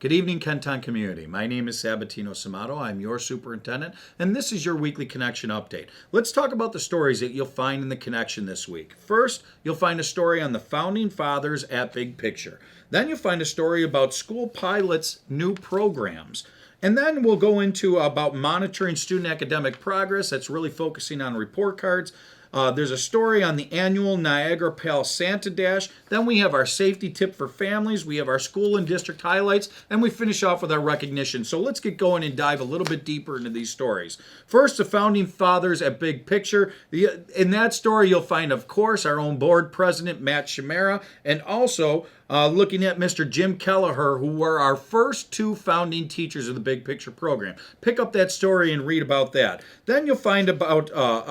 Good evening, Kenton community. My name is Sabatino Samato. I'm your superintendent, and this is your weekly Connection update. Let's talk about the stories that you'll find in the Connection this week. First, you'll find a story on the Founding Fathers at Big Picture. Then you'll find a story about school pilots' new programs. And then we'll go into about monitoring student academic progress. That's really focusing on report cards. There's a story on the annual Niagara Pal Santa Dash. Then we have our safety tip for families. We have our school and district highlights. And we finish off with our recognition. So let's get going and dive a little bit deeper into these stories. First, the Founding Fathers at Big Picture. In that story, you'll find, of course, our own board president, Matt Shimera, and also looking at Mr. Jim Kelleher, who were our first two founding teachers of the Big Picture program. Pick up that story and read about that. Then you'll find about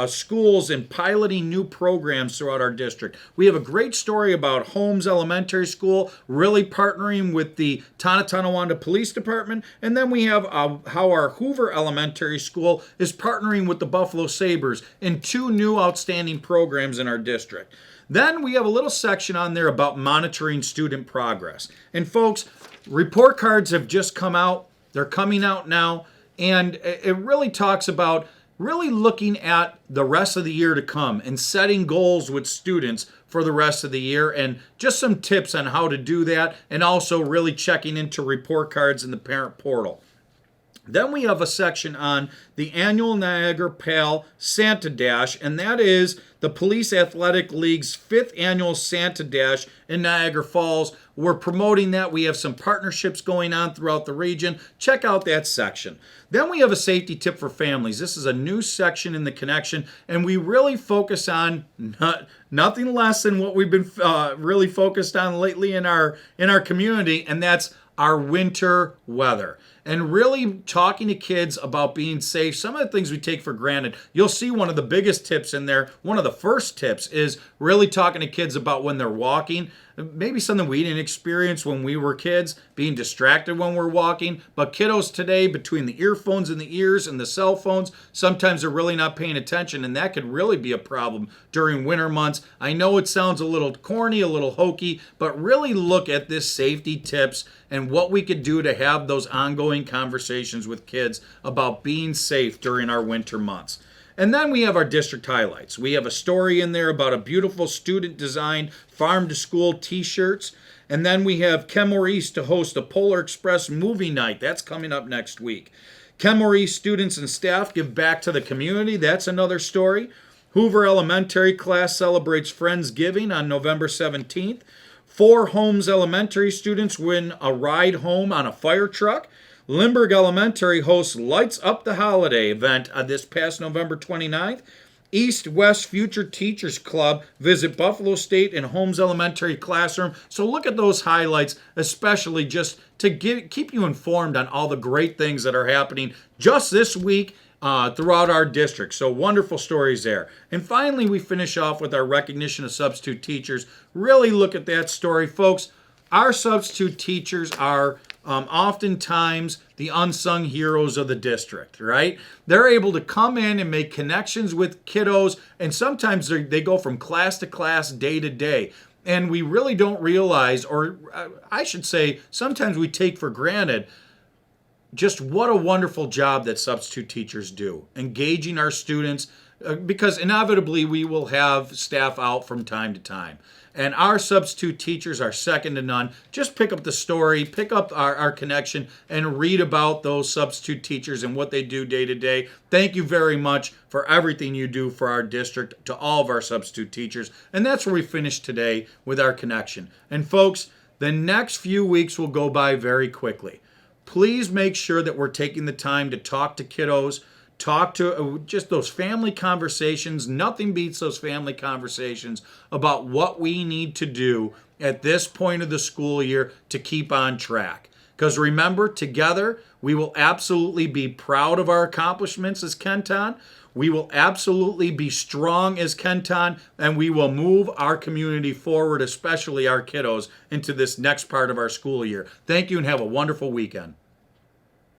schools and piloting new programs throughout our district. We have a great story about Holmes Elementary School really partnering with the Tonawanda Police Department. And then we have how our Hoover Elementary School is partnering with the Buffalo Sabres in two new outstanding programs in our district. Then we have a little section on there about monitoring student progress. And folks, report cards have just come out. They're coming out now. And it really talks about really looking at the rest of the year to come and setting goals with students for the rest of the year, and just some tips on how to do that, and also really checking into report cards in the parent portal. Then we have a section on the annual Niagara Pal Santa Dash, and that is the Police Athletic League's 5th annual Santa Dash in Niagara Falls. We're promoting that. We have some partnerships going on throughout the region. Check out that section. Then we have a safety tip for families. This is a new section in the Connection, and we really focus on nothing less than what we've been really focused on lately in our community, and that's our winter weather. And really talking to kids about being safe, some of the things we take for granted. You'll see one of the biggest tips in there, one of the first tips is really talking to kids about when they're walking. Maybe something we didn't experience when we were kids, being distracted when we're walking. But kiddos today, between the earphones in the ears and the cell phones, sometimes they're really not paying attention, and that could really be a problem during winter months. I know it sounds a little corny, a little hokey, but really look at this safety tips and what we could do to have those ongoing conversations with kids about being safe during our winter months. And then we have our district highlights. We have a story in there about a beautiful student-designed farm-to-school t-shirts. And then we have Kenmore East to host a Polar Express movie night. That's coming up next week. Kenmore East students and staff give back to the community. That's another story. Hoover Elementary class celebrates Friendsgiving on November 17th. 4 Holmes Elementary students win a ride home on a fire truck. Lindbergh Elementary hosts Lights Up the Holiday event this past November 29th. East-West Future Teachers Club visit Buffalo State and Holmes Elementary classroom. So look at those highlights, especially just to keep you informed on all the great things that are happening just this week throughout our district. So wonderful stories there. And finally, we finish off with our recognition of substitute teachers. Really look at that story, folks. Our substitute teachers are oftentimes the unsung heroes of the district, right? They're able to come in and make connections with kiddos, and sometimes they go from class to class, day to day. And we really don't realize, or I should say, sometimes we take for granted just what a wonderful job that substitute teachers do, engaging our students, because inevitably we will have staff out from time to time. And our substitute teachers are second to none. Just pick up the story, pick up our connection, and read about those substitute teachers and what they do day to day. Thank you very much for everything you do for our district, to all of our substitute teachers. And that's where we finish today with our connection. And folks, the next few weeks will go by very quickly. Please make sure that we're taking the time to talk to kiddos, talk to just those family conversations. Nothing beats those family conversations about what we need to do at this point of the school year to keep on track. Because remember, together, we will absolutely be proud of our accomplishments as Kenton. We will absolutely be strong as Kenton, and we will move our community forward, especially our kiddos, into this next part of our school year. Thank you and have a wonderful weekend.